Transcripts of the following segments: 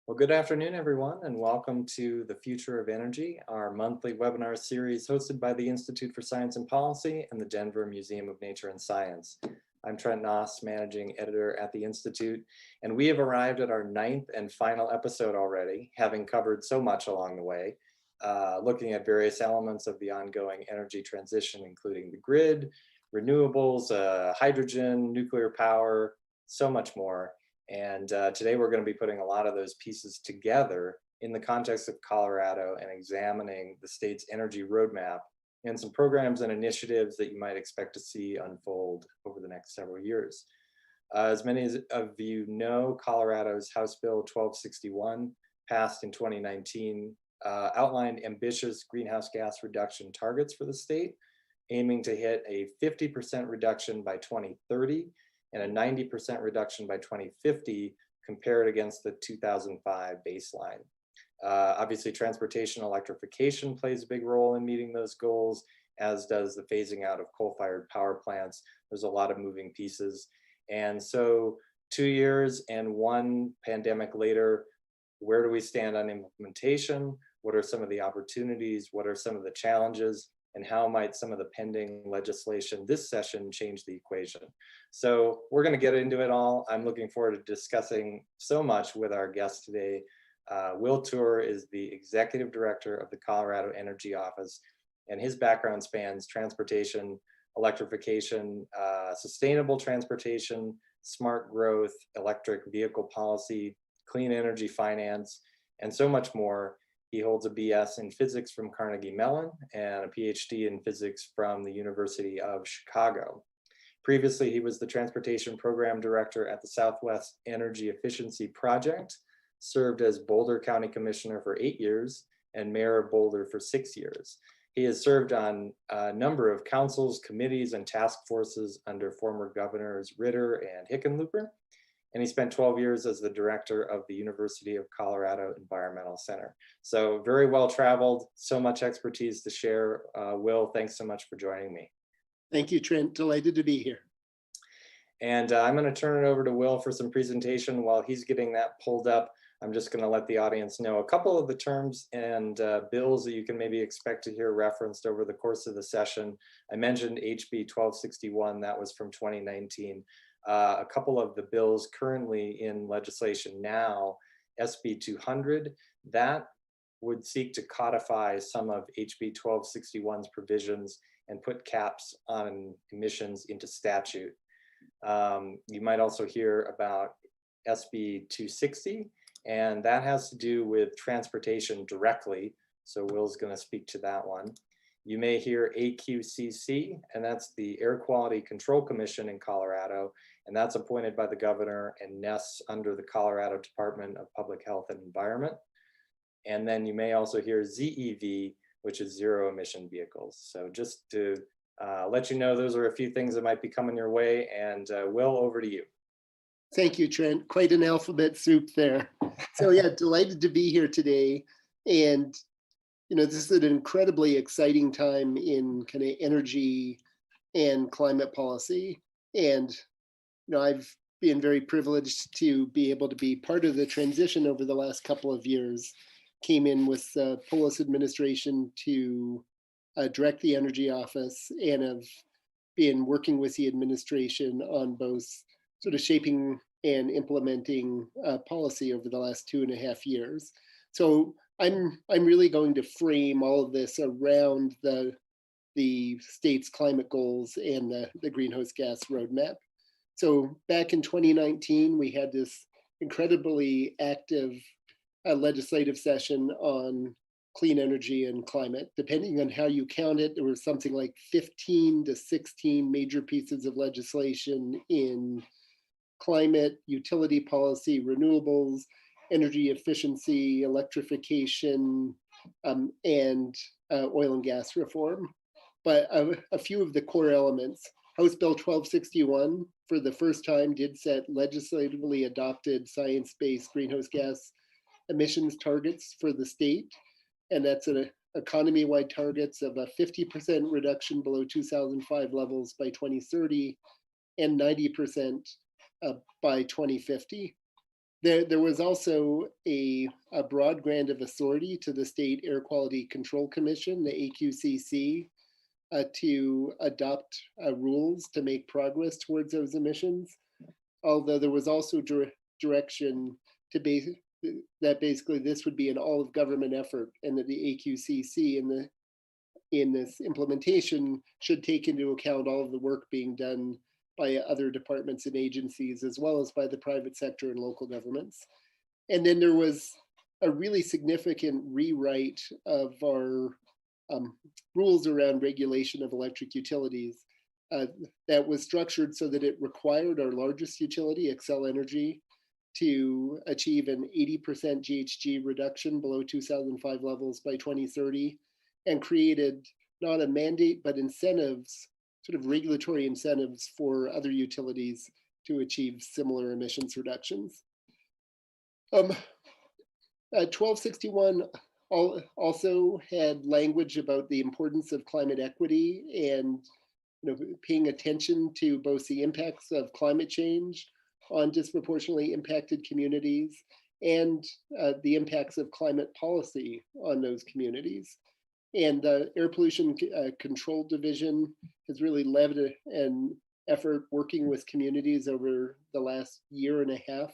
Well, good afternoon, everyone, and welcome to The Future of Energy, our monthly webinar series hosted by the Institute for Science and Policy and the Denver Museum of Nature and Science. I'm Trent Noss, managing editor at the Institute, and we have arrived at our ninth and final episode already, having covered so much along the way, looking at various elements of the ongoing energy transition, including the grid, renewables, hydrogen, nuclear power, so much more. And today we're going to be putting a lot of those pieces together in the context of Colorado and examining the state's energy roadmap and some programs and initiatives that you might expect to see unfold over the next several years. As many of you know, Colorado's House Bill 1261, passed in 2019, outlined ambitious greenhouse gas reduction targets for the state, aiming to hit a 50% reduction by 2030 and a 90% reduction by 2050 compared against the 2005 baseline. Obviously, transportation electrification plays a big role in meeting those goals, as does the phasing out of coal-fired power plants. There's a lot of moving pieces. And so 2 years and one pandemic later, where do we stand on implementation? What are some of the opportunities? What are some of the challenges? And how might some of the pending legislation this session change the equation? So we're going to get into it all. I'm looking forward to discussing so much with our guest today. Will Toor is the executive director of the Colorado Energy Office, and his background spans transportation, electrification, sustainable transportation, smart growth, electric vehicle policy, clean energy finance, and so much more. He holds a BS in physics from Carnegie Mellon and a PhD in physics from the University of Chicago. Previously, he was the transportation program director at the Southwest Energy Efficiency Project, served as Boulder County Commissioner for 8 years and mayor of Boulder for 6 years. He has served on a number of councils, committees, and task forces under former governors Ritter and Hickenlooper. And he spent 12 years as the director of the University of Colorado Environmental Center. So very well traveled, so much expertise to share. Will, thanks so much for joining me. Thank you, Trent. Delighted to be here. And I'm going to turn it over to Will for some presentation. While he's getting that pulled up, I'm just going to let the audience know a couple of the terms and bills that you can maybe expect to hear referenced over the course of the session. I mentioned HB 1261, that was from 2019. A couple of the bills currently in legislation now, SB 200, that would seek to codify some of HB 1261's provisions and put caps on emissions into statute. You might also hear about SB 260, and that has to do with transportation directly. So Will's going to speak to that one. You may hear AQCC, and that's the Air Quality Control Commission in Colorado, and that's appointed by the governor and nests under the Colorado Department of Public Health and Environment. And then you may also hear ZEV, which is zero emission vehicles. So just to let you know, those are a few things that might be coming your way. And Will, over to you. Thank you, Trent. Quite an alphabet soup there. So yeah, delighted to be here today. And this is an incredibly exciting time in kind of energy and climate policy. And I've been very privileged to be able to be part of the transition over the last couple of years. Came in with the Polis administration to direct the Energy Office, and have been working with the administration on both sort of shaping and implementing policy over the last 2.5 years. So I'm really going to frame all of this around the state's climate goals and the greenhouse gas roadmap. So back in 2019, we had this incredibly active legislative session on clean energy and climate. Depending on how you count it, there was something like 15 to 16 major pieces of legislation in climate, utility policy, renewables, energy efficiency, electrification, and oil and gas reform. But a few of the core elements, House Bill 1261 for the first time did set legislatively adopted science-based greenhouse gas emissions targets for the state. And that's an economy-wide targets of a 50% reduction below 2005 levels by 2030 and 90% by 2050. There was also a broad grant of authority to the State Air Quality Control Commission, the AQCC, to adopt rules to make progress towards those emissions. Although there was also direction to that basically this would be an all of government effort, and that the AQCC in this implementation should take into account all of the work being done by other departments and agencies, as well as by the private sector and local governments. And then there was a really significant rewrite of our rules around regulation of electric utilities that was structured so that it required our largest utility, Xcel Energy, to achieve an 80% GHG reduction below 2005 levels by 2030, and created not a mandate, but incentives, sort of regulatory incentives for other utilities to achieve similar emissions reductions. 1261 also had language about the importance of climate equity and paying attention to both the impacts of climate change on disproportionately impacted communities and the impacts of climate policy on those communities. And the Air Pollution Control Division has really led an effort working with communities over the last year and a half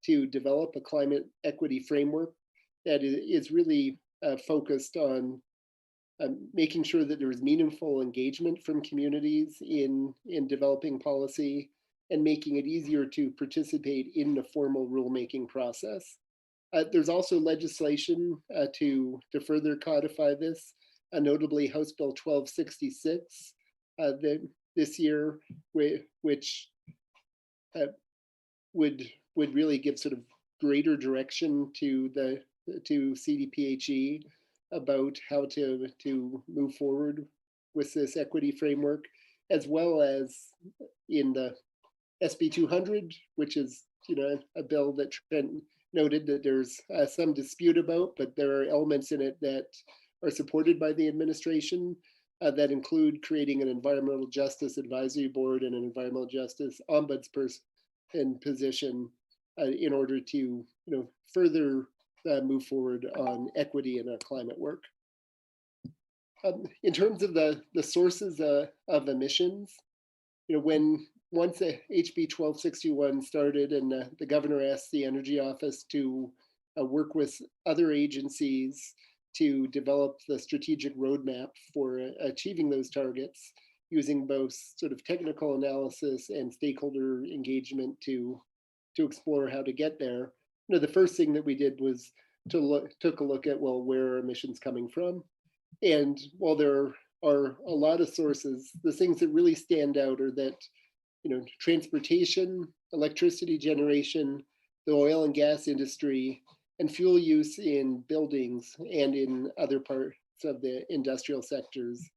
to develop a climate equity framework that is really focused on making sure that there is meaningful engagement from communities in developing policy, and making it easier to participate in the formal rulemaking process. There's also legislation to further codify this, notably House Bill 1266 this year, which would really give sort of greater direction to CDPHE about how to move forward with this equity framework, as well as in the SB 200, which is a bill that Trent noted that there's some dispute about, but there are elements in it that are supported by the administration that include creating an environmental justice advisory board and an environmental justice ombudsperson position in order to further move forward on equity in our climate work. In terms of the sources of emissions, once HB 1261 started and the governor asked the Energy Office to work with other agencies to develop the strategic roadmap for achieving those targets, using both sort of technical analysis and stakeholder engagement to explore how to get there. The first thing that we did was took a look at, well, where are emissions coming from? And while there are a lot of sources, the things that really stand out are that transportation, electricity generation, the oil and gas industry, and fuel use in buildings and in other parts of the industrial sectors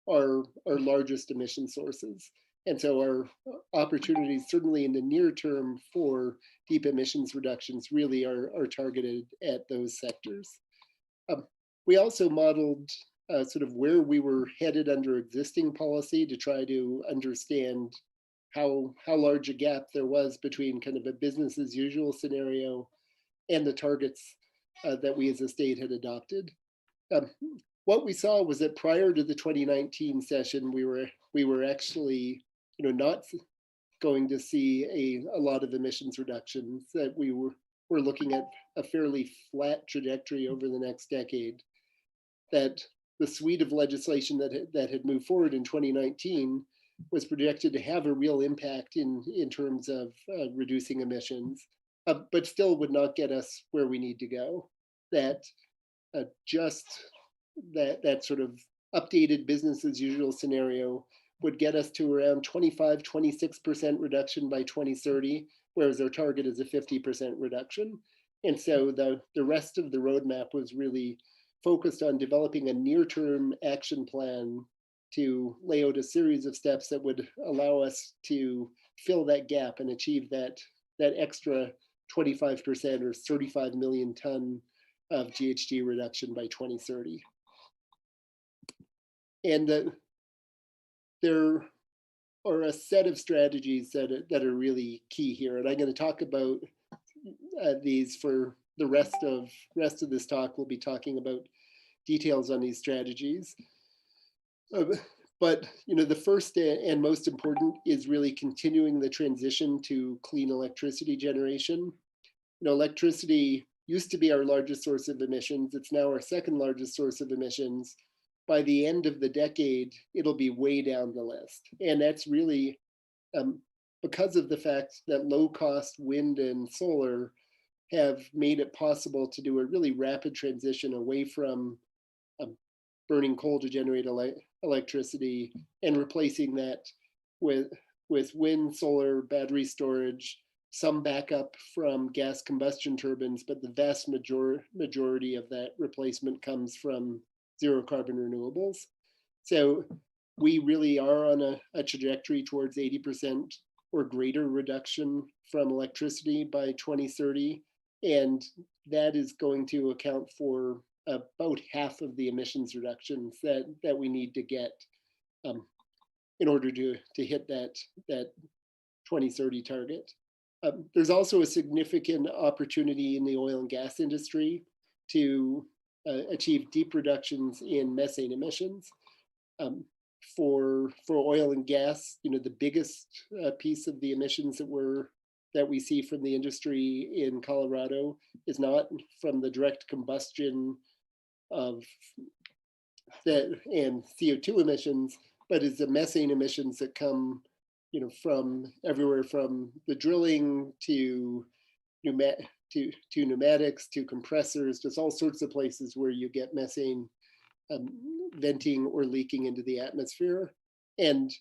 are our largest emission sources. And so our opportunities, certainly in the near term for deep emissions reductions, really are targeted at those sectors. We also modeled sort of where we were headed under existing policy to try to understand how large a gap there was between kind of a business as usual scenario and the targets that we as a state had adopted. What we saw was that prior to the 2019 session, we were actually not going to see a lot of emissions reductions, that we were looking at a fairly flat trajectory over the next decade, that the suite of legislation that had moved forward in 2019 was projected to have a real impact in terms of reducing emissions, but still would not get us where we need to go. That just that sort of updated business as usual scenario would get us to around 25-26% reduction by 2030, whereas our target is a 50% reduction. And so the rest of the roadmap was really focused on developing a near-term action plan to lay out a series of steps that would allow us to fill that gap and achieve that extra 25% or 35 million ton of GHG reduction by 2030. And there are a set of strategies that are really key here. And I'm going to talk about these for the rest of this talk. We'll be talking about details on these strategies. But the first and most important is really continuing the transition to clean electricity generation. Electricity used to be our largest source of emissions. It's now our second largest source of emissions. By the end of the decade, it'll be way down the list. And that's really because of the fact that low-cost wind and solar have made it possible to do a really rapid transition away from burning coal to generate electricity and replacing that with wind, solar, battery storage, some backup from gas combustion turbines, but the vast majority of that replacement comes from zero carbon renewables. So we really are on a trajectory towards 80% or greater reduction from electricity by 2030. And that is going to account for about half of the emissions reductions that we need to get in order to hit that 2030 target. There's also a significant opportunity in the oil and gas industry to achieve deep reductions in methane emissions. For oil and gas, the biggest piece of the emissions that we see from the industry in Colorado is not from the direct combustion of that and CO2 emissions, but is the methane emissions that come, from everywhere from the drilling to pneumatics to compressors, just all sorts of places where you get methane venting or leaking into the atmosphere. And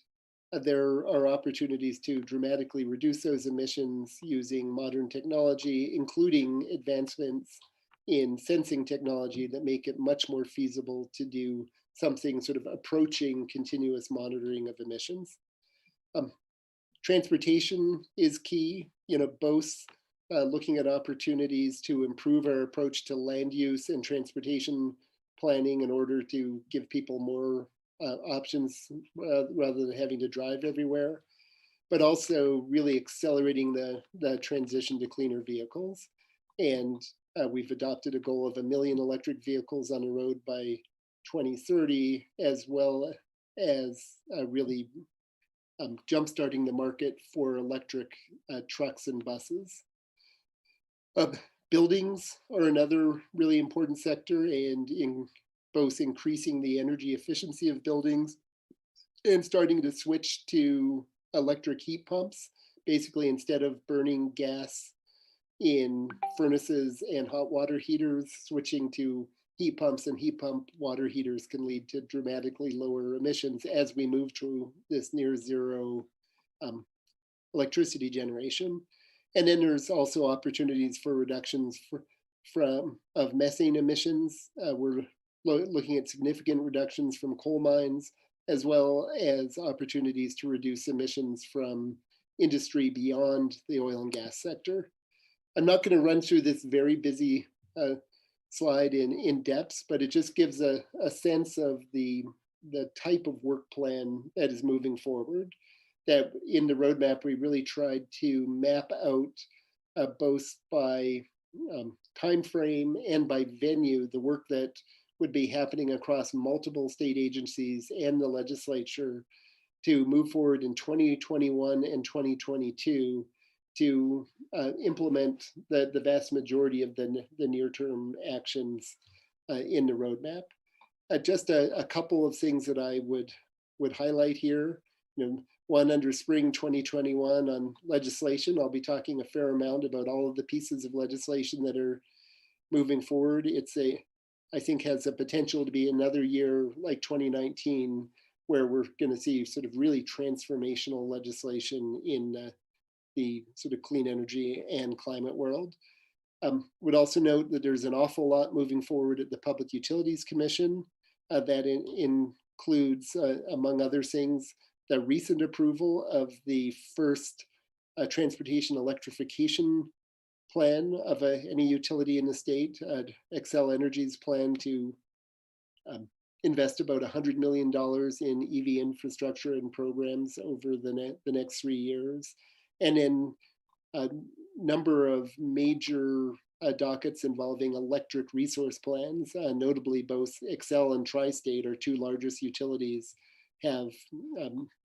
there are opportunities to dramatically reduce those emissions using modern technology, including advancements in sensing technology that make it much more feasible to do something sort of approaching continuous monitoring of emissions. Transportation is key, both looking at opportunities to improve our approach to land use and transportation planning in order to give people more options rather than having to drive everywhere, but also really accelerating the transition to cleaner vehicles. And we've adopted a goal of 1 million electric vehicles on the road by 2030, as well as really jumpstarting the market for electric trucks and buses. Buildings are another really important sector, and in both increasing the energy efficiency of buildings and starting to switch to electric heat pumps. Basically, instead of burning gas in furnaces and hot water heaters, switching to heat pumps and heat pump water heaters can lead to dramatically lower emissions as we move to this near zero electricity generation. And then there's also opportunities for reductions of methane emissions. We're looking at significant reductions from coal mines, as well as opportunities to reduce emissions from industry beyond the oil and gas sector. I'm not going to run through this very busy slide in depth, but it just gives a sense of the type of work plan that is moving forward. That in the roadmap, we really tried to map out both by time frame and by venue the work that would be happening across multiple state agencies and the legislature to move forward in 2021 and 2022 to implement the vast majority of the near-term actions in the roadmap. Just a couple of things that I would highlight here. One, under spring 2021 on legislation, I'll be talking a fair amount about all of the pieces of legislation that are moving forward. I think has the potential to be another year like 2019, where we're going to see sort of really transformational legislation in the sort of clean energy and climate world. Would also note that there's an awful lot moving forward at the Public Utilities Commission that includes, among other things, the recent approval of the first transportation electrification plan of any utility in the state. Xcel Energy's plan to invest about $100 million in EV infrastructure and programs over the next 3 years. And then number of major dockets involving electric resource plans, notably both Excel and Tri-State, our two largest utilities, have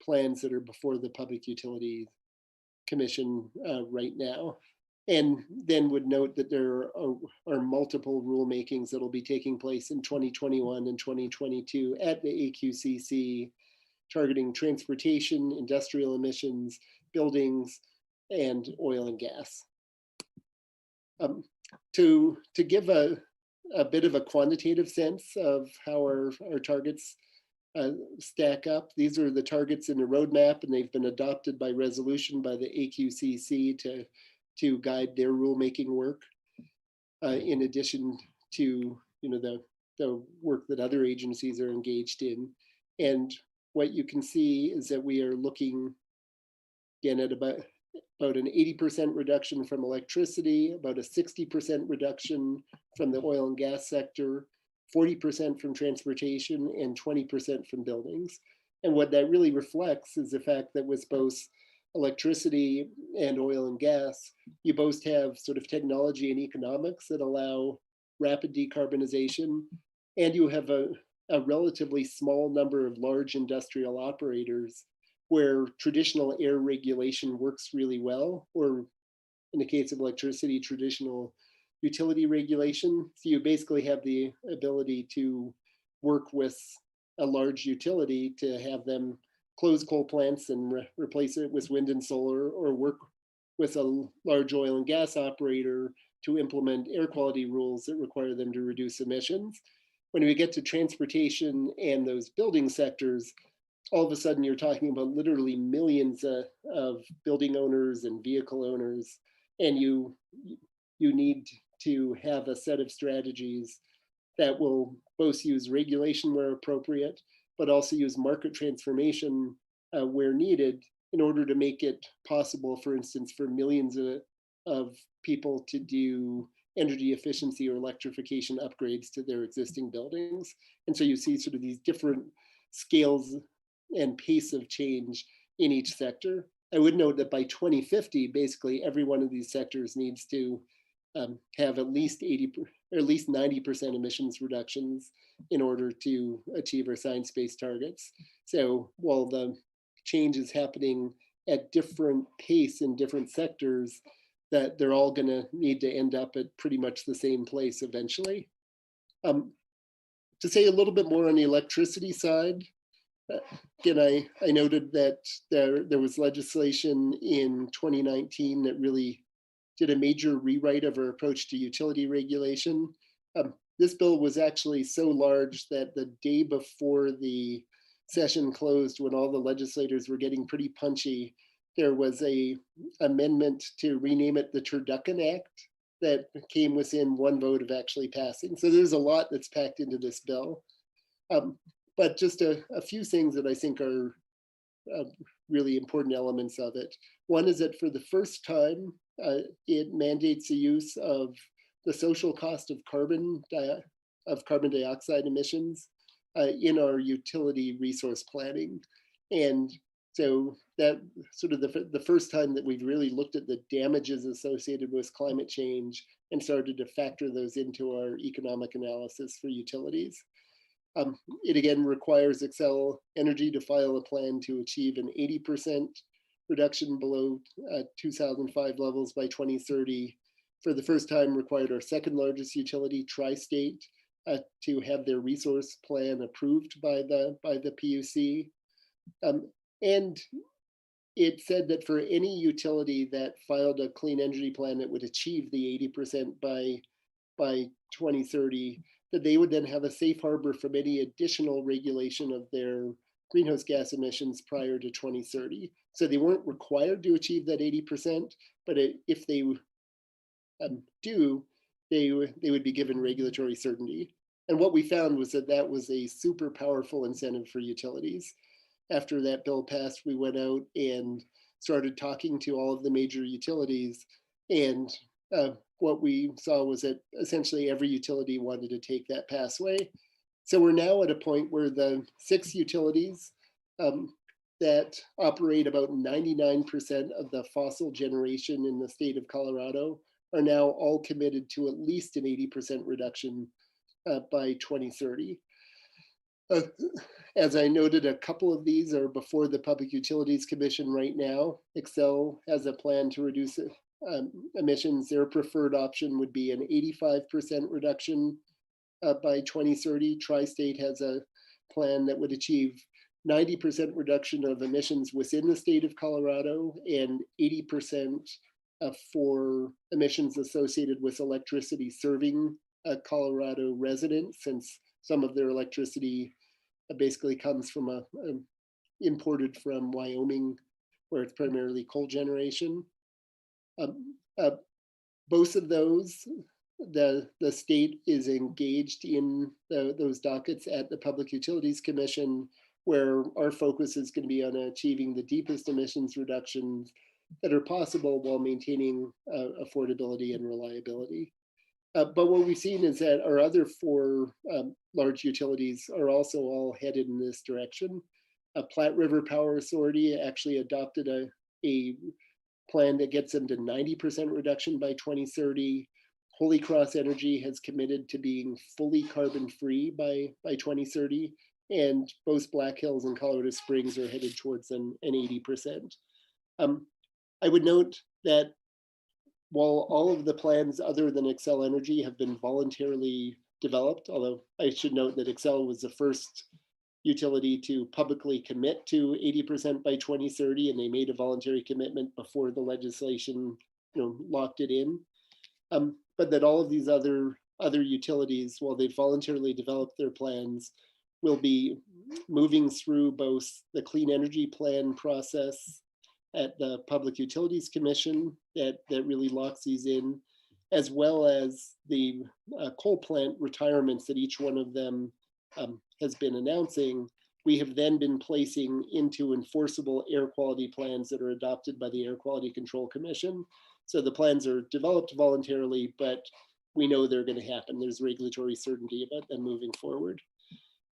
plans that are before the Public Utility Commission right now. And then would note that there are multiple rulemakings that will be taking place in 2021 and 2022 at the AQCC, targeting transportation, industrial emissions, buildings, and oil and gas. To give a bit of a quantitative sense of how our targets stack up, these are the targets in the roadmap, and they've been adopted by resolution by the AQCC to guide their rulemaking work, in addition to the work that other agencies are engaged in. And what you can see is that we are looking again at about an 80% reduction from electricity, about a 60% reduction from the oil and gas sector, 40% from transportation, and 20% from buildings. And what that really reflects is the fact that with both electricity and oil and gas, you both have sort of technology and economics that allow rapid decarbonization, and you have a relatively small number of large industrial operators where traditional air regulation works really well, or in the case of electricity, traditional utility regulation. So you basically have the ability to work with a large utility to have them close coal plants and replace it with wind and solar, or work with a large oil and gas operator to implement air quality rules that require them to reduce emissions. When we get to transportation and those building sectors, all of a sudden you're talking about literally millions of building owners and vehicle owners, and you need to have a set of strategies that will both use regulation where appropriate, but also use market transformation where needed in order to make it possible, for instance, for millions of people to do energy efficiency or electrification upgrades to their existing buildings. And so you see sort of these different scales and pace of change in each sector. I would note that by 2050, basically every one of these sectors needs to have at least 80 or at least 90% emissions reductions in order to achieve our science-based targets. So while the change is happening at different pace in different sectors, that they're all going to need to end up at pretty much the same place eventually. To say a little bit more on the electricity side, again, I noted that there was legislation in 2019 that really did a major rewrite of our approach to utility regulation. This bill was actually so large that the day before the session closed, when all the legislators were getting pretty punchy, there was a amendment to rename it the Turducken Act that came within one vote of actually passing. So there's a lot that's packed into this bill. But just a few things that I think are really important elements of it. One is that for the first time, it mandates the use of the social cost of carbon dioxide emissions in our utility resource planning. And so that sort of the first time that we've really looked at the damages associated with climate change and started to factor those into our economic analysis for utilities. It again requires Xcel Energy to file a plan to achieve an 80% reduction below 2005 levels by 2030. For the first time, required our second largest utility, Tri-State, to have their resource plan approved by the PUC. And it said that for any utility that filed a clean energy plan that would achieve the 80% by 2030, that they would then have a safe harbor from any additional regulation of their greenhouse gas emissions prior to 2030. So they weren't required to achieve that 80%, but if they do, they would be given regulatory certainty. And what we found was that that was a super powerful incentive for utilities. After that bill passed, we went out and started talking to all of the major utilities, and what we saw was that essentially every utility wanted to take that pathway. So we're now at a point where the 6 utilities that operate about 99% of the fossil generation in the state of Colorado are now all committed to at least an 80% reduction by 2030. Uh, as I noted, a couple of these are before the Public Utilities Commission right now. Xcel has a plan to reduce emissions. Their preferred option would be an 85% reduction by 2030. Tri-State has a plan that would achieve 90% reduction of emissions within the state of Colorado and 80% for emissions associated with electricity serving Colorado residents, since some of their electricity basically comes from imported from Wyoming, where it's primarily coal generation. Both of those, the state is engaged in those dockets at the Public Utilities Commission, where our focus is going to be on achieving the deepest emissions reductions that are possible while maintaining affordability and reliability. But what we've seen is that our other four large utilities are also all headed in this direction. Platte River Power Authority actually adopted a plan that gets them to 90% reduction by 2030. Holy Cross Energy has committed to being fully carbon-free by 2030. And both Black Hills and Colorado Springs are headed towards an 80%. I would note that while all of the plans other than Xcel Energy have been voluntarily developed, although I should note that Xcel was the first utility to publicly commit to 80% by 2030, and they made a voluntary commitment before the legislation locked it in. But that all of these other utilities, while they've voluntarily developed their plans, will be moving through both the Clean Energy Plan process at the Public Utilities Commission that really locks these in, as well as the coal plant retirements that each one of them has been announcing. We have then been placing into enforceable air quality plans that are adopted by the Air Quality Control Commission. So the plans are developed voluntarily, but we know they're going to happen. There's regulatory certainty about them moving forward.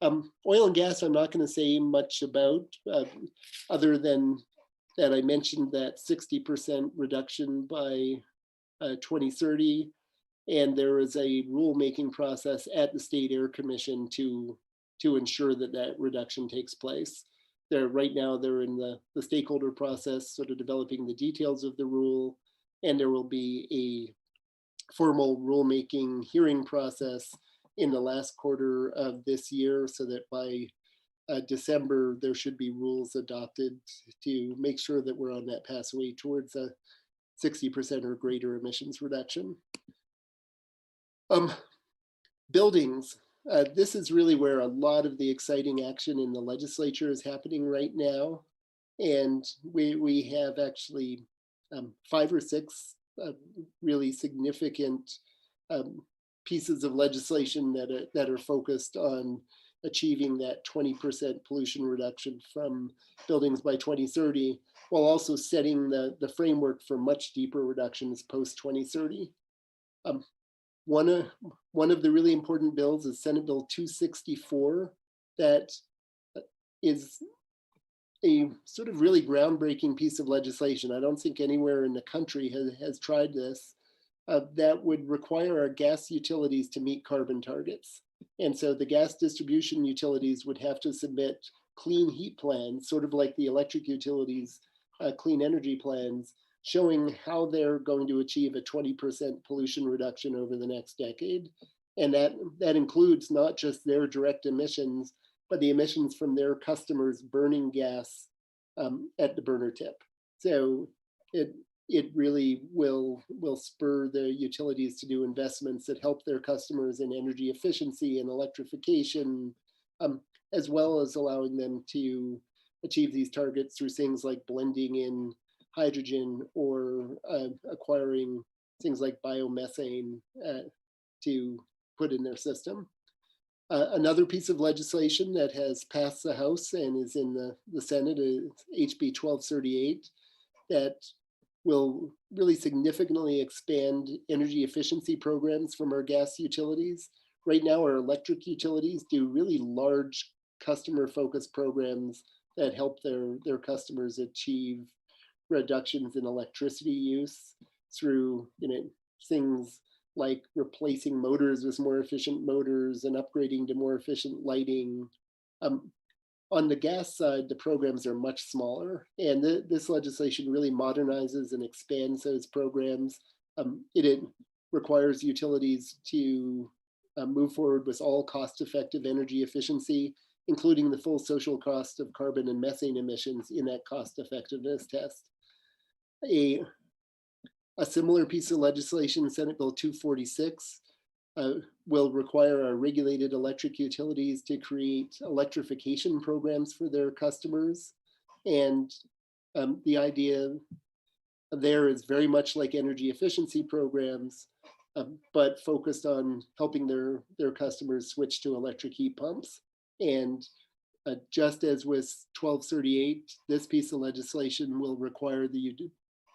Oil and gas, I'm not going to say much about, other than that I mentioned that 60% reduction by 2030, and there is a rulemaking process at the State Air Commission to ensure that that reduction takes place. Right now, they're in the stakeholder process, sort of developing the details of the rule, and there will be a formal rulemaking hearing process in the last quarter of this year, so that by December, there should be rules adopted to make sure that we're on that pathway towards a 60% or greater emissions reduction. Buildings. This is really where a lot of the exciting action in the legislature is happening right now. And we have actually 5 or 6 really significant pieces of legislation that are focused on achieving that 20% pollution reduction from buildings by 2030, while also setting the framework for much deeper reductions post 2030. One of the really important bills is Senate Bill 264, that is a sort of really groundbreaking piece of legislation. I don't think anywhere in the country has tried this, that would require our gas utilities to meet carbon targets. And so the gas distribution utilities would have to submit clean heat plans, sort of like the electric utilities clean energy plans, showing how they're going to achieve a 20% pollution reduction over the next decade. And that includes not just their direct emissions, but the emissions from their customers burning gas at the burner tip. So it really will spur the utilities to do investments that help their customers in energy efficiency and electrification, as well as allowing them to achieve these targets through things like blending in hydrogen or acquiring things like biomethane to put in their system. Another piece of legislation that has passed the House and is in the Senate is HB 1238, that will really significantly expand energy efficiency programs from our gas utilities. Right now, our electric utilities do really large customer-focused programs that help their customers achieve reductions in electricity use through things like replacing motors with more efficient motors and upgrading to more efficient lighting. On the gas side, the programs are much smaller, and this legislation really modernizes and expands those programs. It requires utilities to move forward with all cost-effective energy efficiency, including the full social cost of carbon and methane emissions in that cost-effectiveness test. A similar piece of legislation, Senate Bill 246, will require our regulated electric utilities to create electrification programs for their customers. And the idea there is very much like energy efficiency programs, but focused on helping their customers switch to electric heat pumps. And just as with 1238, this piece of legislation will require the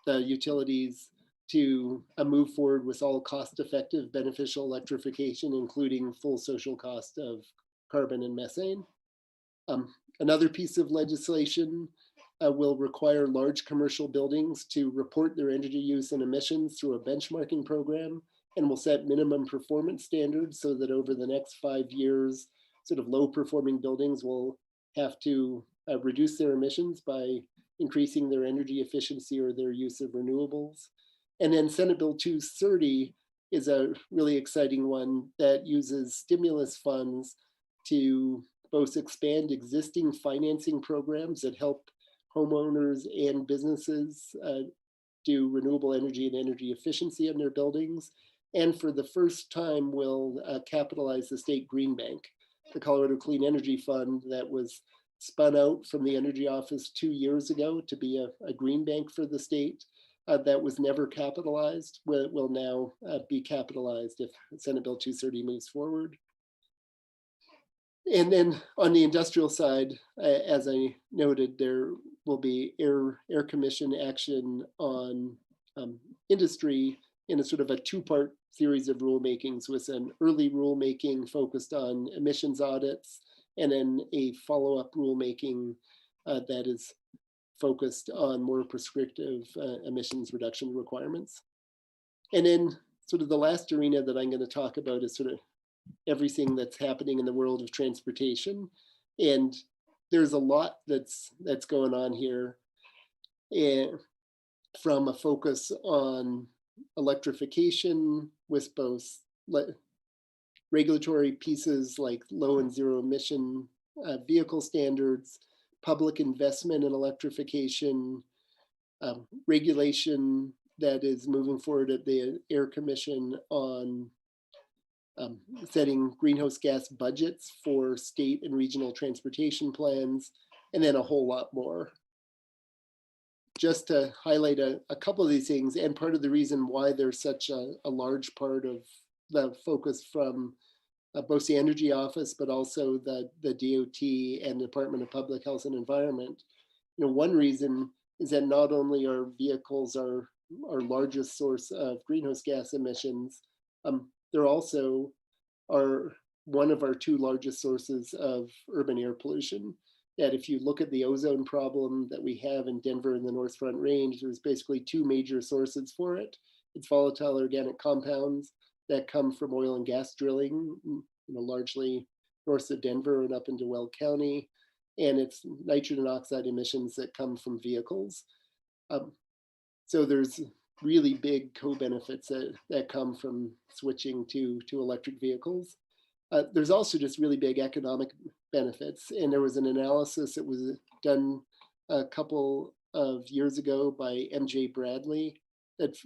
utilities to move forward with all cost-effective beneficial electrification, including full social cost of carbon and methane. Another piece of legislation will require large commercial buildings to report their energy use and emissions through a benchmarking program, and will set minimum performance standards so that over the next 5 years, sort of low-performing buildings will have to reduce their emissions by increasing their energy efficiency or their use of renewables. And then Senate Bill 230 is a really exciting one that uses stimulus funds to both expand existing financing programs that help homeowners and businesses do renewable energy and energy efficiency in their buildings. And for the first time will capitalize the state green bank, the Colorado Clean Energy Fund that was spun out from the Energy Office 2 years ago to be a green bank for the state. That was never capitalized, will now be capitalized if Senate Bill 230 moves forward. And then on the industrial side, as I noted, there will be Air Commission action on industry in a sort of a two-part series of rulemakings, with an early rulemaking focused on emissions audits, and then a follow-up rulemaking that is focused on more prescriptive emissions reduction requirements. And then sort of the last arena that I'm going to talk about is sort of everything that's happening in the world of transportation. And there's a lot that's going on here, and from a focus on electrification with both regulatory pieces like low and zero emission vehicle standards, public investment in electrification, regulation that is moving forward at the Air Commission on setting greenhouse gas budgets for state and regional transportation plans, and then a whole lot more. Just to highlight a couple of these things, and part of the reason why there's such a large part of the focus from both the Energy Office, but also the DOT and the Department of Public Health and Environment. One reason is that not only are vehicles our largest source of greenhouse gas emissions, they're also one of our two largest sources of urban air pollution. That if you look at the ozone problem that we have in Denver and the North Front Range, there's basically two major sources for it. It's volatile organic compounds that come from oil and gas drilling, largely north of Denver and up into Weld County, and it's nitrogen oxide emissions that come from vehicles. So there's really big co-benefits that come from switching to electric vehicles. There's also just really big economic benefits, and there was an analysis that was done a couple of years ago by MJ Bradley that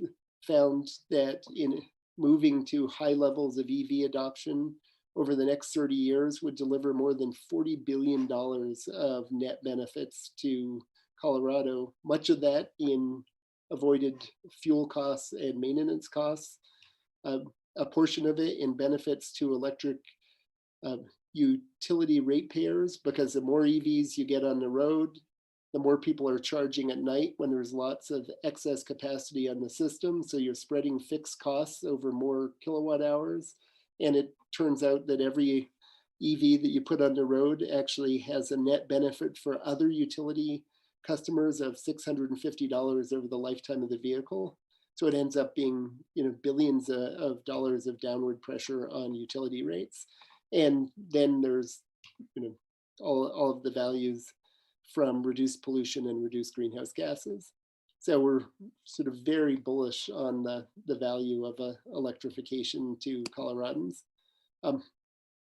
found that in moving to high levels of EV adoption over the next 30 years would deliver more than $40 billion of net benefits to Colorado, much of that in avoided fuel costs and maintenance costs, a portion of it in benefits to electric utility ratepayers, because the more EVs you get on the road, the more people are charging at night when there's lots of excess capacity on the system. So you're spreading fixed costs over more kilowatt hours. And it turns out that every EV that you put on the road actually has a net benefit for other utility customers of $650 over the lifetime of the vehicle. So it ends up being, billions of dollars of downward pressure on utility rates. And then there's, all of the values from reduced pollution and reduced greenhouse gases. So we're sort of very bullish on the value of electrification to Coloradans.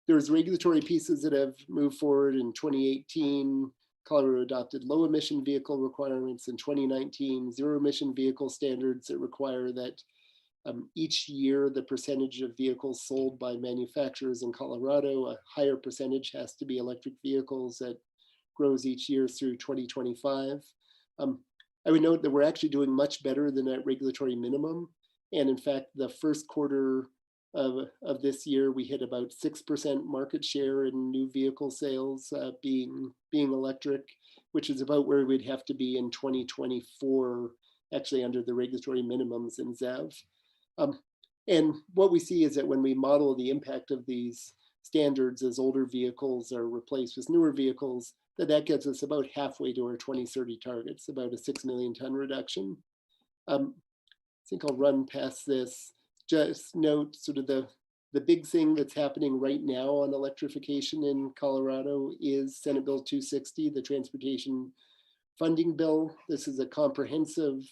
There's regulatory pieces that have moved forward. In 2018. Colorado adopted low emission vehicle requirements. In 2019, zero emission vehicle standards that require that each year the percentage of vehicles sold by manufacturers in Colorado, a higher percentage has to be electric vehicles. That grows each year through 2025. I would note that we're actually doing much better than that regulatory minimum. And in fact, the first quarter of this year, we hit about 6% market share in new vehicle sales being electric, which is about where we'd have to be in 2024, actually under the regulatory minimums in ZEV. And what we see is that when we model the impact of these standards as older vehicles are replaced with newer vehicles, that gets us about halfway to our 2030 targets, about a 6 million ton reduction. I think I'll run past this. Just note sort of the big thing that's happening right now on electrification in Colorado is Senate Bill 260, the transportation funding bill. This is a comprehensive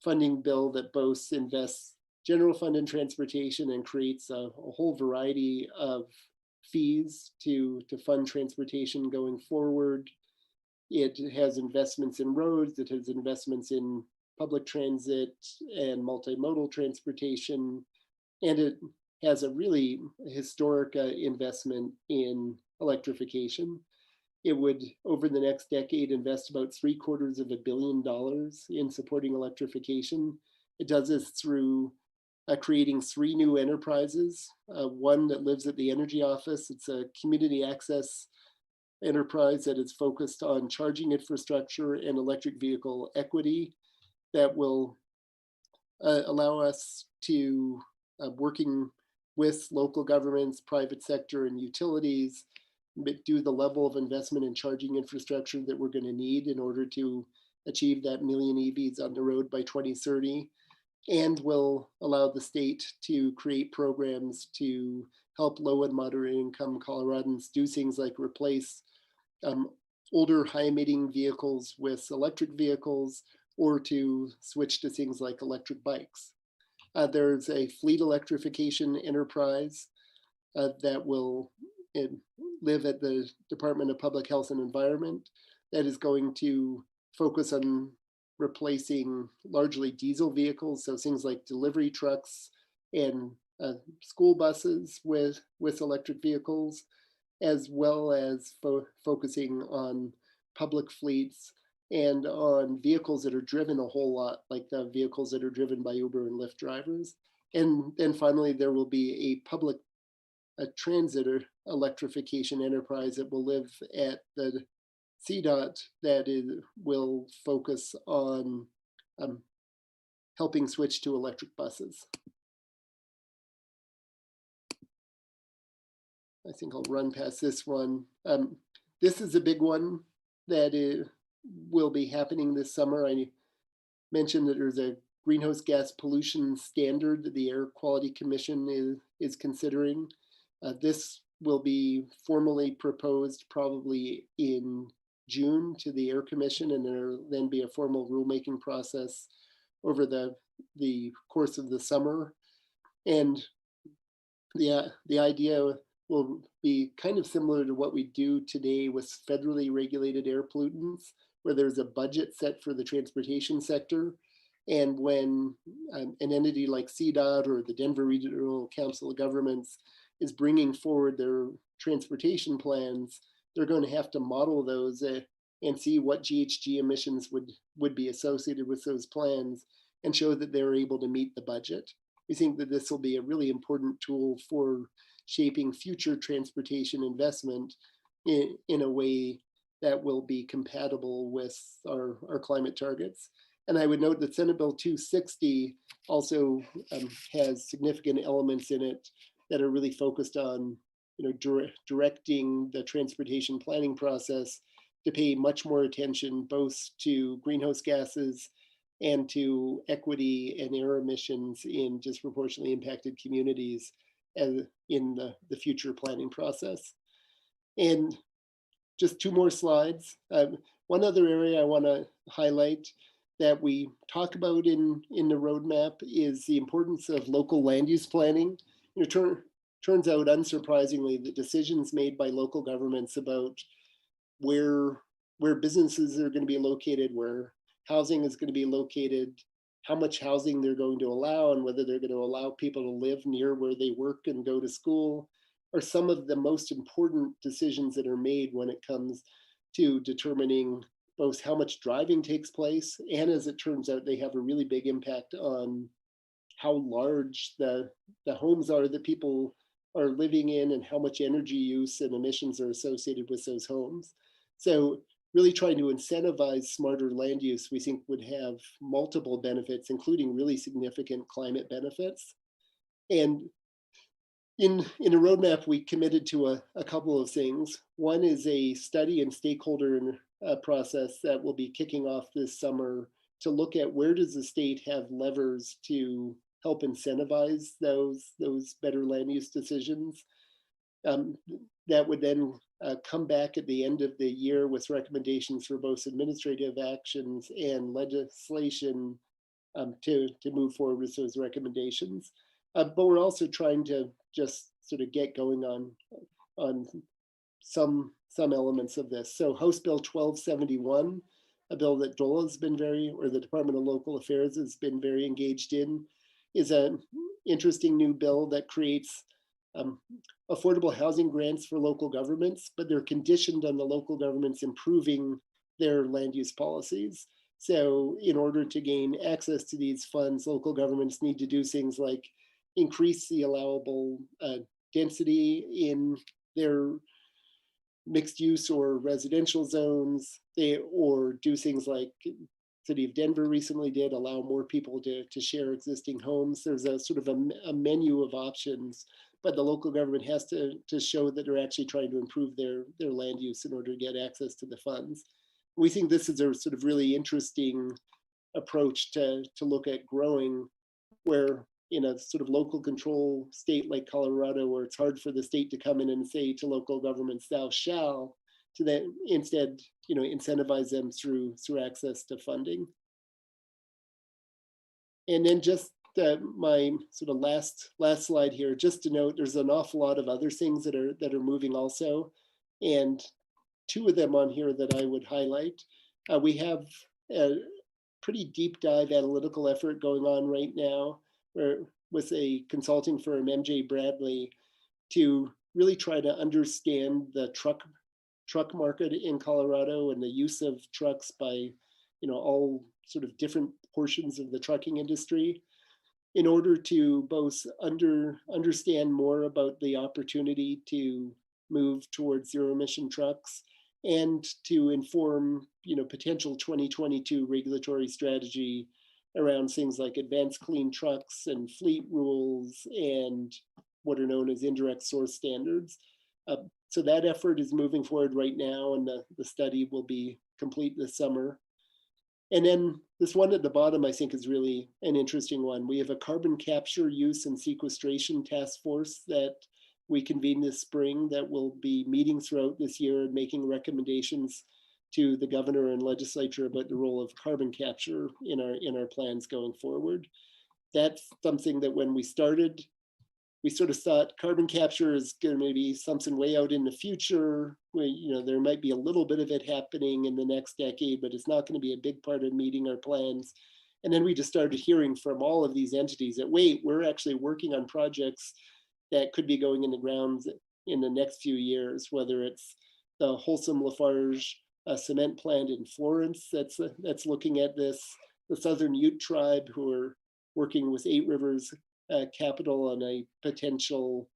funding bill that both invests general fund in transportation and creates a whole variety of fees to fund transportation going forward. It has investments in roads, it has investments in public transit and multimodal transportation, and it has a really historic investment in electrification. It would, over the next decade, invest about $750 million in supporting electrification. It does this through creating 3 new enterprises. One that lives at the Energy Office. It's a community access enterprise that is focused on charging infrastructure and electric vehicle equity that will allow us to, working with local governments, private sector, and utilities, do the level of investment in charging infrastructure that we're going to need in order to achieve that million EVs on the road by 2030, and will allow the state to create programs to help low and moderate income Coloradans do things like replace older high emitting vehicles with electric vehicles, or to switch to things like electric bikes. There's a fleet electrification enterprise that will live at the Department of Public Health and Environment that is going to focus on replacing largely diesel vehicles, so things like delivery trucks and school buses with electric vehicles, as well as focusing on public fleets and on vehicles that are driven a whole lot, like the vehicles that are driven by Uber and Lyft drivers. And then finally, there will be a transit or electrification enterprise that will live at the CDOT that will focus on helping switch to electric buses. I think I'll run past this one. This is a big one that will be happening this summer. I mentioned that there's a greenhouse gas pollution standard that the Air Quality Commission is considering. This will be formally proposed probably in June to the Air Commission, and there will then be a formal rulemaking process over the course of the summer. And the idea will be kind of similar to what we do today with federally regulated air pollutants, where there's a budget set for the transportation sector. And when an entity like CDOT or the Denver Regional Council of Governments is bringing forward their transportation plans, they're going to have to model those and see what GHG emissions would be associated with those plans and show that they're able to meet the budget. We think that this will be a really important tool for shaping future transportation investment in a way that will be compatible with our climate targets. And I would note that Senate Bill 260 also has significant elements in it that are really focused on directing the transportation planning process to pay much more attention both to greenhouse gases and to equity and air emissions in disproportionately impacted communities as in the future planning process. And just two more slides. One other area I want to highlight that we talk about in the roadmap is the importance of local land use planning. Turns out, unsurprisingly, the decisions made by local governments about where businesses are going to be located, where housing is going to be located, how much housing they're going to allow, and whether they're going to allow people to live near where they work and go to school, are some of the most important decisions that are made when it comes to determining both how much driving takes place, and as it turns out, they have a really big impact on how large the homes are that people are living in and how much energy use and emissions are associated with those homes. So really trying to incentivize smarter land use, we think would have multiple benefits, including really significant climate benefits. And in a roadmap, we committed to a couple of things. One is a study and stakeholder process that will be kicking off this summer to look at where does the state have levers to help incentivize those better land use decisions. That would then come back at the end of the year with recommendations for both administrative actions and legislation to move forward with those recommendations. But we're also trying to just sort of get going on some elements of this. So House Bill 1271, a bill that DOLA has been the Department of Local Affairs has been very engaged in, is an interesting new bill that creates affordable housing grants for local governments, but they're conditioned on the local governments improving their land use policies. So in order to gain access to these funds, local governments need to do things like increase the allowable density in their mixed use or residential zones, or do things like City of Denver recently did, allow more people to share existing homes. There's a sort of a menu of options, but the local government has to show that they're actually trying to improve their land use in order to get access to the funds. We think this is a sort of really interesting approach to look at growing, where in a sort of local control state like Colorado, where it's hard for the state to come in and say to local governments, thou shall, to then instead, incentivize them through access to funding. And then just my sort of last slide here, just to note, there's an awful lot of other things that are moving also, and two of them on here that I would highlight. We have a pretty deep dive analytical effort going on right now, with a consulting firm, MJ Bradley, to really try to understand the truck market in Colorado and the use of trucks by all sort of different portions of the trucking industry, in order to both understand more about the opportunity to move towards zero emission trucks, and to inform potential 2022 regulatory strategy around things like advanced clean trucks and fleet rules and what are known as indirect source standards. So that effort is moving forward right now, and the study will be complete this summer. And then this one at the bottom, I think, is really an interesting one. We have a carbon capture, use, and sequestration task force that we convened this spring that will be meeting throughout this year and making recommendations to the governor and legislature about the role of carbon capture in our plans going forward. That's something that when we started, we sort of thought carbon capture is going to be something way out in the future, where there might be a little bit of it happening in the next decade, but it's not going to be a big part of meeting our plans. And then we just started hearing from all of these entities that, wait, we're actually working on projects that could be going in the ground in the next few years, whether it's the Wholesome Lafarge cement plant in Florence that's looking at this, the Southern Ute tribe who are working with Eight Rivers Capital on a potential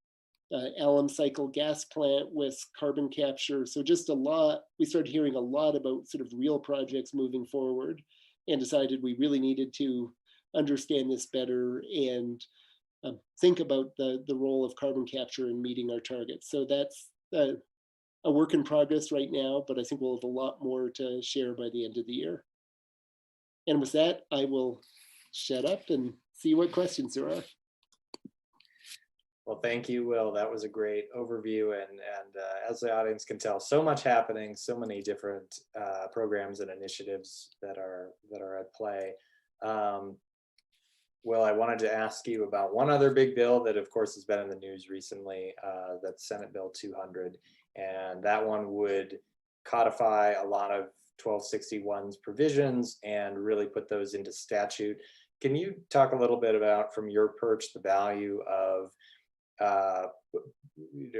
alum cycle gas plant with carbon capture. So just a lot, we started hearing a lot about sort of real projects moving forward, and decided we really needed to understand this better and think about the role of carbon capture in meeting our targets. So that's a work in progress right now, but I think we'll have a lot more to share by the end of the year. And with that, I will shut up and see what questions there are. Well, thank you, Will. That was a great overview, and as the audience can tell, so much happening, so many different programs and initiatives that are at play. Will, I wanted to ask you about one other big bill that, of course, has been in the news recently. That's Senate Bill 200, and that one would codify a lot of 1261's provisions and really put those into statute. Can you talk a little bit about, from your perch, the value of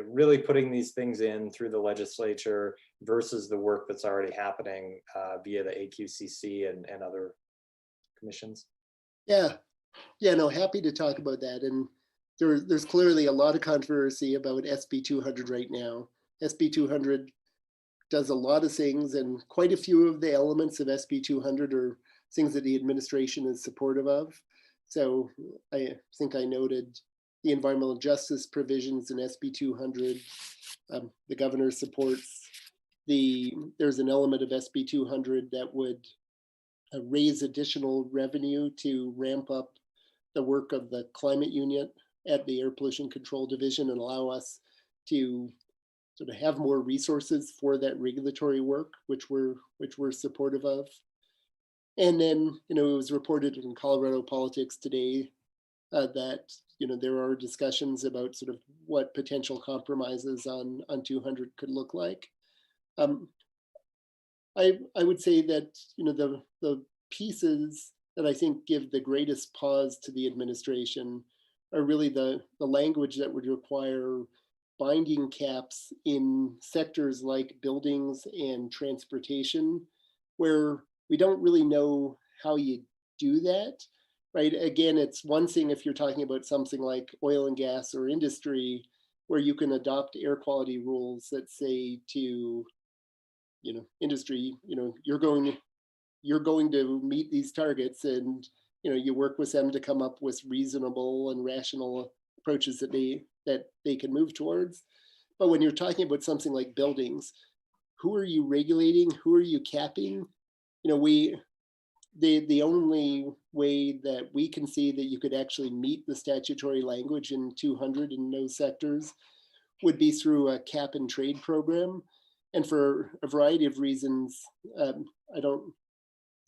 really putting these things in through the legislature versus the work that's already happening via the AQCC and other commissions? Yeah, no, happy to talk about that. And there's clearly a lot of controversy about SB 200 right now. SB 200 does a lot of things, and quite a few of the elements of SB 200 are things that the administration is supportive of. So I think I noted the environmental justice provisions in SB 200. The governor supports there's an element of SB 200 that would raise additional revenue to ramp up the work of the climate unit at the Air Pollution Control Division and allow us to sort of have more resources for that regulatory work, which we're supportive of. And then, it was reported in Colorado politics today that there are discussions about sort of what potential compromises on 200 could look like. I would say that the pieces that I think give the greatest pause to the administration are really the language that would require binding caps in sectors like buildings and transportation, where we don't really know how you do that, right? Again, it's one thing if you're talking about something like oil and gas or industry, where you can adopt air quality rules that say to, industry, you're going to meet these targets, and you work with them to come up with reasonable and rational approaches that they can move towards. But when you're talking about something like buildings, who are you regulating? Who are you capping? The only way that we can see that you could actually meet the statutory language in 200 in those sectors would be through a cap and trade program. And for a variety of reasons, I don't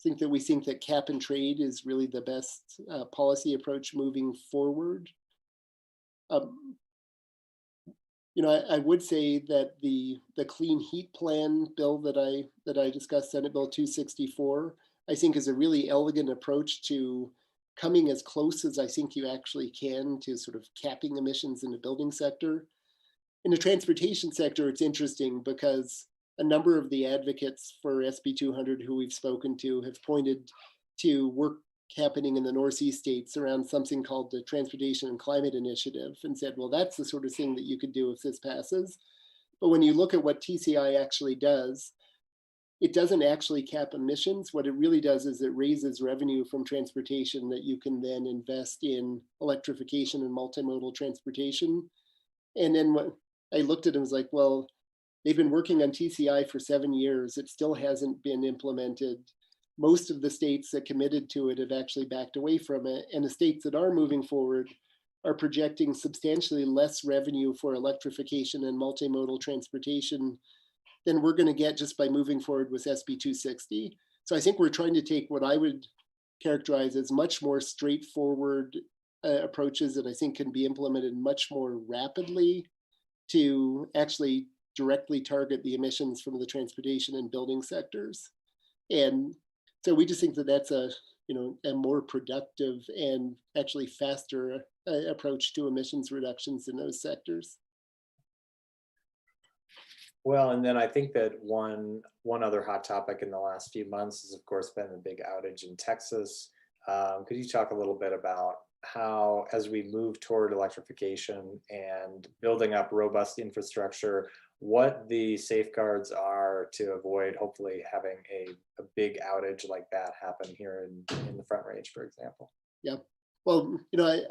think that cap and trade is really the best policy approach moving forward. I would say that the Clean Heat Plan bill that I discussed, Senate Bill 264, I think is a really elegant approach to coming as close as I think you actually can to sort of capping emissions in the building sector. In the transportation sector, it's interesting because a number of the advocates for SB 200 who we've spoken to have pointed to work happening in the Northeast states around something called the Transportation and Climate Initiative, and said, well, that's the sort of thing that you could do if this passes. But when you look at what TCI actually does, it doesn't actually cap emissions. What it really does is it raises revenue from transportation that you can then invest in electrification and multimodal transportation. And then what I looked at it was like, well, they've been working on TCI for 7 years. It still hasn't been implemented. Most of the states that committed to it have actually backed away from it. And the states that are moving forward are projecting substantially less revenue for electrification and multimodal transportation than we're going to get just by moving forward with SB 260. So I think we're trying to take what I would characterize as much more straightforward approaches that I think can be implemented much more rapidly to actually directly target the emissions from the transportation and building sectors. And so we just think that that's a more productive and actually faster approach to emissions reductions in those sectors. Well, and then I think that one other hot topic in the last few months has, of course, been the big outage in Texas. Could you talk a little bit about how, as we move toward electrification and building up robust infrastructure, what the safeguards are to avoid hopefully having a big outage like that happen here in the Front Range, for example? Yeah. Well,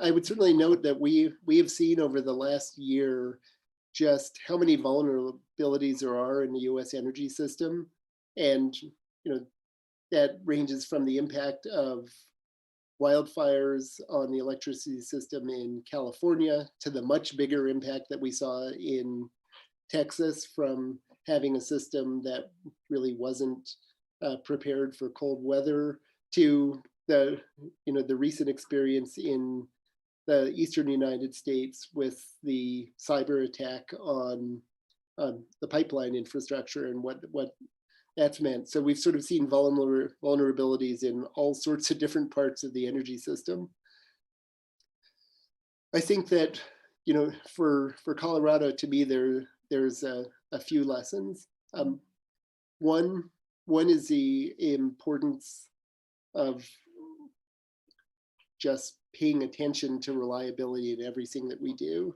I would certainly note that we have seen over the last year just how many vulnerabilities there are in the U.S. energy system, and that ranges from the impact of wildfires on the electricity system in California to the much bigger impact that we saw in Texas from having a system that really wasn't prepared for cold weather, to the recent experience in the eastern United States with the cyber attack on the pipeline infrastructure and what that's meant. So we've sort of seen vulnerabilities in all sorts of different parts of the energy system. I think that for Colorado, to me, there's a few lessons. One is the importance of just paying attention to reliability in everything that we do.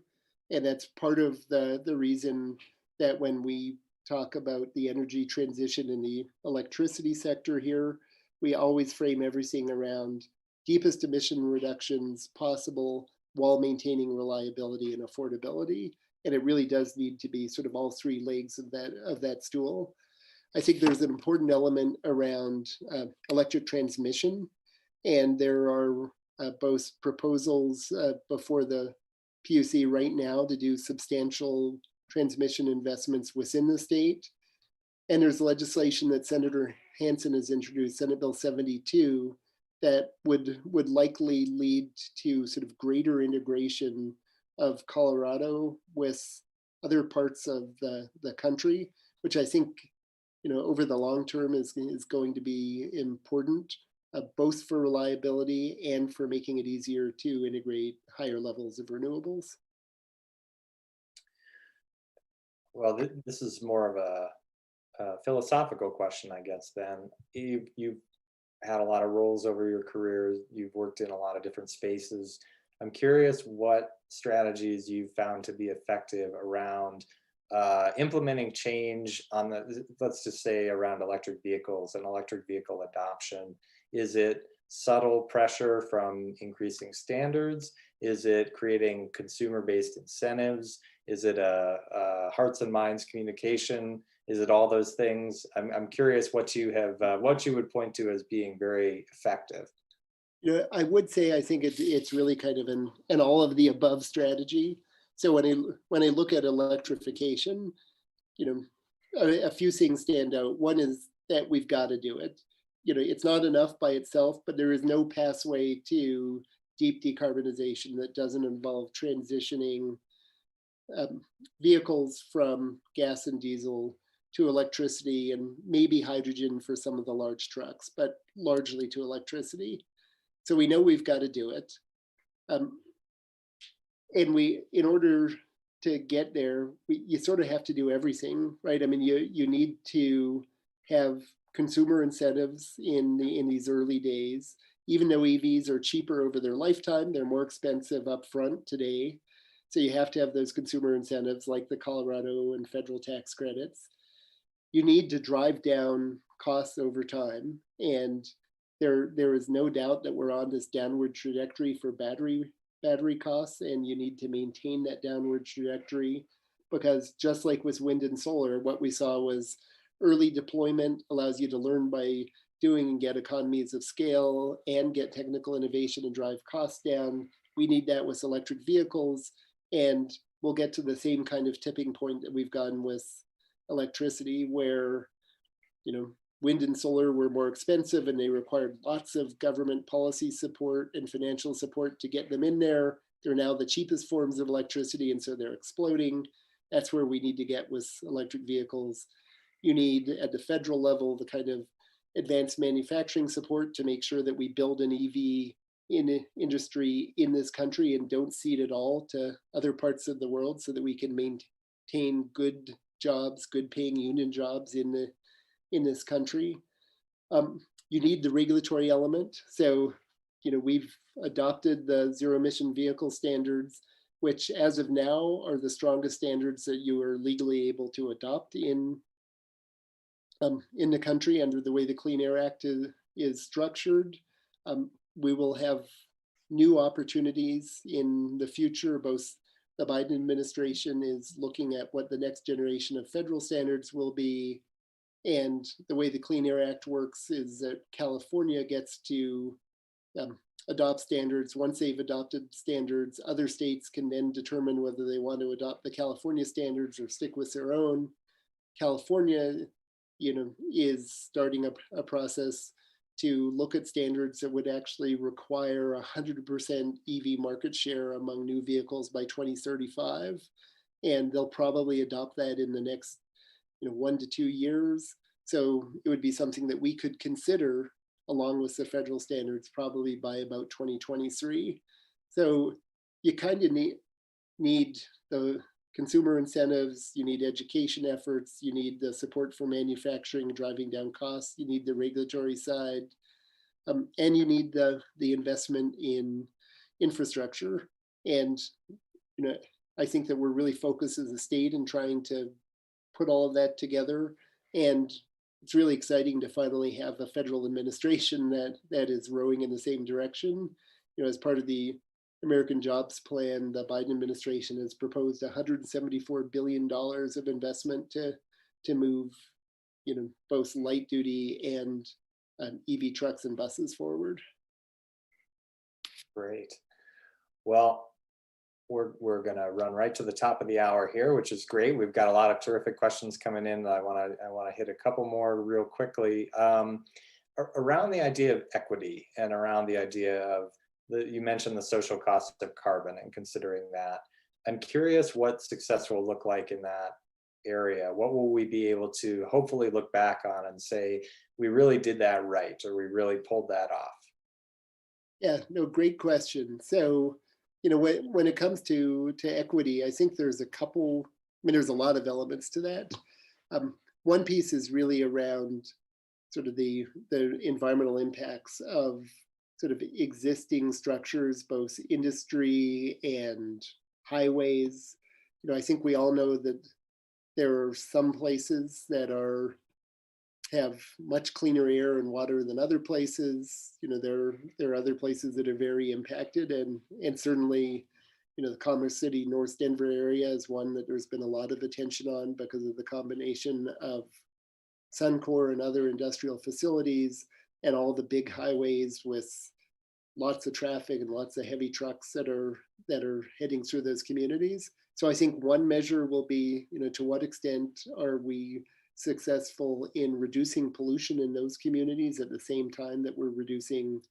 And that's part of the reason that when we talk about the energy transition in the electricity sector here, we always frame everything around deepest emission reductions possible while maintaining reliability and affordability. And it really does need to be sort of all three legs of that stool. I think there's an important element around electric transmission, and there are both proposals before the PUC right now to do substantial transmission investments within the state. And there's legislation that Senator Hansen has introduced, Senate Bill 72, that would likely lead to sort of greater integration of Colorado with other parts of the country, which I think, over the long term is going to be important, both for reliability and for making it easier to integrate higher levels of renewables. Well, this is more of a philosophical question, I guess. Then you've had a lot of roles over your career. You've worked in a lot of different spaces. I'm curious what strategies you've found to be effective around implementing change on let's just say around electric vehicles and electric vehicle adoption. Is it subtle pressure from increasing standards? Is it creating consumer-based incentives? Is it a hearts and minds communication? Is it all those things? I'm curious what you would point to as being very effective. I would say I think it's really kind of an all of the above strategy. So when I look at electrification, a few things stand out. One is that we've got to do it. It's not enough by itself, but there is no pathway to deep decarbonization that doesn't involve transitioning vehicles from gas and diesel to electricity and maybe hydrogen for some of the large trucks, but largely to electricity. So we know we've got to do it. And in order to get there, you sort of have to do everything, right? I mean, you need to have consumer incentives in these early days. Even though EVs are cheaper over their lifetime, they're more expensive upfront today. So you have to have those consumer incentives like the Colorado and federal tax credits. You need to drive down costs over time. And there is no doubt that we're on this downward trajectory for battery costs, and you need to maintain that downward trajectory, because just like with wind and solar, what we saw was early deployment allows you to learn by doing and get economies of scale and get technical innovation and drive costs down. We need that with electric vehicles, and we'll get to the same kind of tipping point that we've gotten with electricity, where wind and solar were more expensive and they required lots of government policy support and financial support to get them in there. They're now the cheapest forms of electricity, and so they're exploding. That's where we need to get with electric vehicles. You need, at the federal level, the kind of advanced manufacturing support to make sure that we build an EV industry in this country and don't cede it all to other parts of the world, so that we can maintain good jobs, good paying union jobs in this country. You need the regulatory element. So, we've adopted the zero emission vehicle standards, which as of now are the strongest standards that you are legally able to adopt in the country under the way the Clean Air Act is structured. We will have new opportunities in the future. Both the Biden administration is looking at what the next generation of federal standards will be. And the way the Clean Air Act works is that California gets to adopt standards. Once they've adopted standards, other states can then determine whether they want to adopt the California standards or stick with their own. California, is starting a process to look at standards that would actually require 100% EV market share among new vehicles by 2035. And they'll probably adopt that in the next 1 to 2 years. So it would be something that we could consider along with the federal standards probably by about 2023. So you kind of need the consumer incentives, you need education efforts, you need the support for manufacturing, driving down costs, you need the regulatory side, and you need the investment in infrastructure. And I think that we're really focused as a state in trying to put all of that together. And it's really exciting to finally have a federal administration that is rowing in the same direction. As part of the American Jobs Plan, the Biden administration has proposed $174 billion of investment to move, both light duty and EV trucks and buses forward. Great. Well, we're going to run right to the top of the hour here, which is great. We've got a lot of terrific questions coming in. I want to hit a couple more real quickly around the idea of equity and around the idea of you mentioned the social cost of carbon and considering that. I'm curious what success will look like in that area. What will we be able to hopefully look back on and say, we really did that right, or we really pulled that off? Yeah, no, great question. So, when it comes to equity, I think there's there's a lot of elements to that. One piece is really around sort of the environmental impacts of sort of existing structures, both industry and highways. I think we all know that there are some places that have much cleaner air and water than other places. There are other places that are very impacted, and certainly, the Commerce City, North Denver area is one that there's been a lot of attention on because of the combination of Suncor and other industrial facilities and all the big highways with lots of traffic and lots of heavy trucks that are heading through those communities. So I think one measure will be, to what extent are we successful in reducing pollution in those communities at the same time that we're reducing,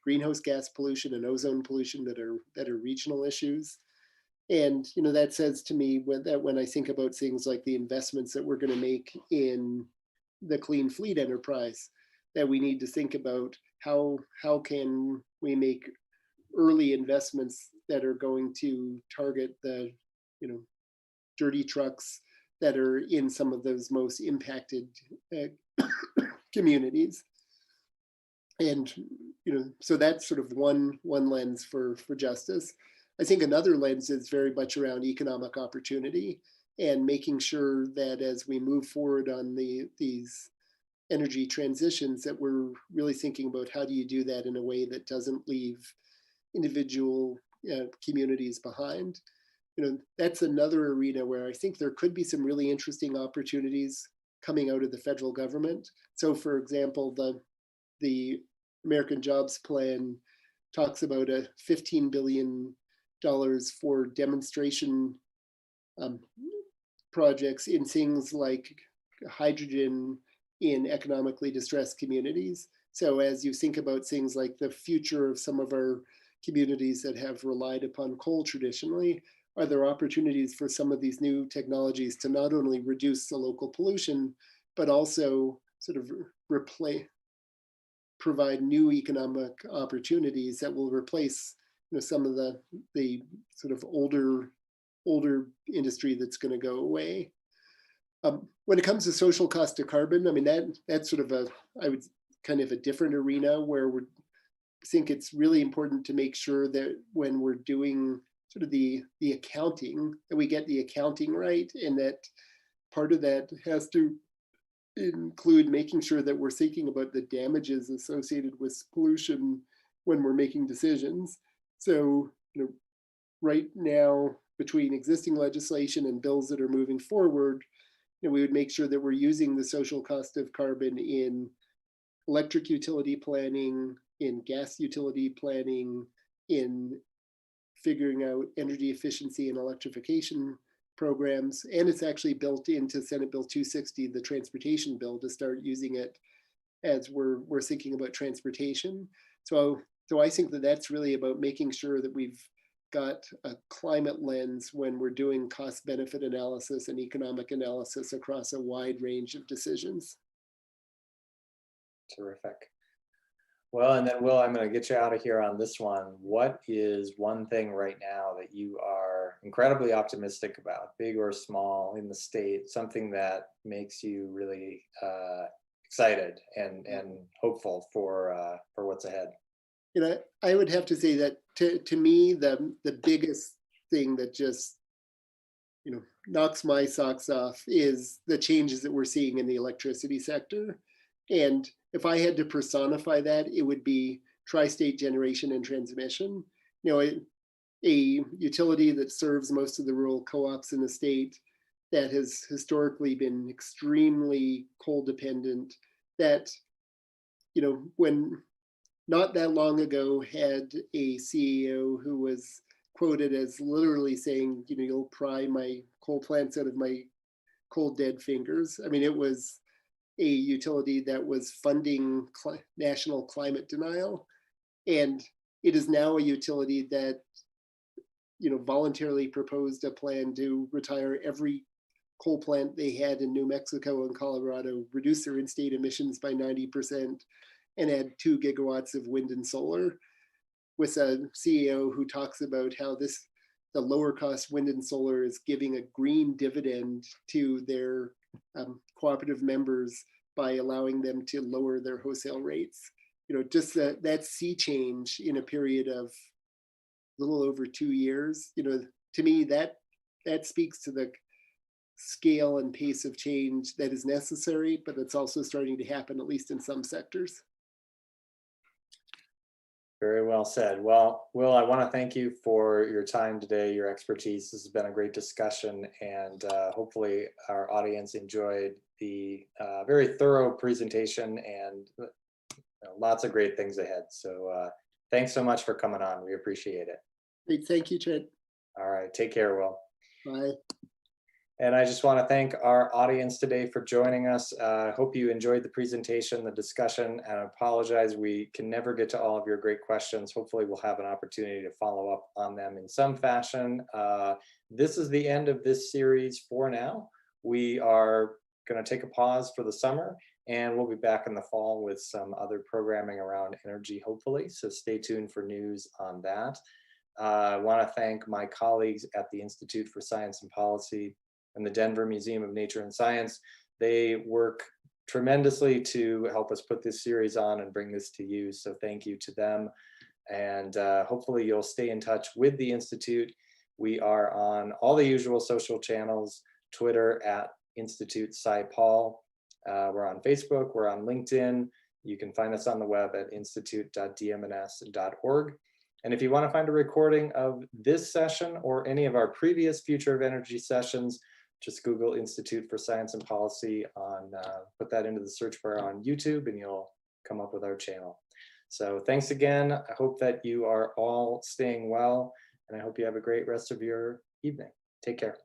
greenhouse gas pollution and ozone pollution that are regional issues. And that says to me when I think about things like the investments that we're going to make in the clean fleet enterprise, that we need to think about how can we make early investments that are going to target the dirty trucks that are in some of those most impacted communities. And so that's sort of one lens for justice. I think another lens is very much around economic opportunity and making sure that as we move forward on these energy transitions, that we're really thinking about how do you do that in a way that doesn't leave individual communities behind. That's another arena where I think there could be some really interesting opportunities coming out of the federal government. So, for example, the American Jobs Plan talks about a $15 billion for demonstration projects in things like hydrogen in economically distressed communities. So as you think about things like the future of some of our communities that have relied upon coal traditionally, are there opportunities for some of these new technologies to not only reduce the local pollution, but also sort of provide new economic opportunities that will replace some of the sort of older industry that's going to go away. When it comes to social cost of carbon, I mean, that's sort of a different arena where we think it's really important to make sure that when we're doing sort of the accounting, that we get the accounting right, and that part of that has to include making sure that we're thinking about the damages associated with pollution when we're making decisions. So, right now, between existing legislation and bills that are moving forward, we would make sure that we're using the social cost of carbon in electric utility planning, in gas utility planning, in figuring out energy efficiency and electrification programs. And it's actually built into Senate Bill 260, the transportation bill, to start using it as we're thinking about transportation. So I think that that's really about making sure that we've got a climate lens when we're doing cost benefit analysis and economic analysis across a wide range of decisions. Terrific. Well, and then Will, I'm going to get you out of here on this one. What is one thing right now that you are incredibly optimistic about, big or small, in the state, something that makes you really excited and hopeful for what's ahead? I would have to say that to me, the biggest thing that just knocks my socks off is the changes that we're seeing in the electricity sector. And if I had to personify that, it would be tri-state generation and transmission. A utility that serves most of the rural co-ops in the state, that has historically been extremely coal dependent, that when not that long ago had a CEO who was quoted as literally saying, you'll pry my coal plants out of my cold dead fingers. I mean, it was a utility that was funding national climate denial. And it is now a utility that, voluntarily proposed a plan to retire every coal plant they had in New Mexico and Colorado, reduce their in-state emissions by 90%, and add 2 gigawatts of wind and solar, with a CEO who talks about how the lower cost wind and solar is giving a green dividend to their cooperative members by allowing them to lower their wholesale rates. Just that sea change in a period of a little over 2 years, to me, that speaks to the scale and pace of change that is necessary, but it's also starting to happen, at least in some sectors. Very well said. Well, Will, I want to thank you for your time today, your expertise. This has been a great discussion, and hopefully our audience enjoyed the very thorough presentation, and lots of great things ahead. So thanks so much for coming on. We appreciate it. Great. Thank you, Trent. All right. Take care, Will. Bye. And I just want to thank our audience today for joining us. I hope you enjoyed the presentation, the discussion, and I apologize, we can never get to all of your great questions. Hopefully we'll have an opportunity to follow up on them in some fashion. This is the end of this series for now. We are going to take a pause for the summer, and we'll be back in the fall with some other programming around energy, hopefully. So stay tuned for news on that. I want to thank my colleagues at the Institute for Science and Policy and the Denver Museum of Nature and Science. They work tremendously to help us put this series on and bring this to you. So thank you to them. And hopefully you'll stay in touch with the Institute. We are on all the usual social channels, Twitter at Institute SciPol. We're on Facebook, we're on LinkedIn. You can find us on the web at institute.dmns.org. And if you want to find a recording of this session or any of our previous Future of Energy sessions, just Google Institute for Science and Policy put that into the search bar on YouTube, and you'll come up with our channel. So thanks again. I hope that you are all staying well, and I hope you have a great rest of your evening. Take care.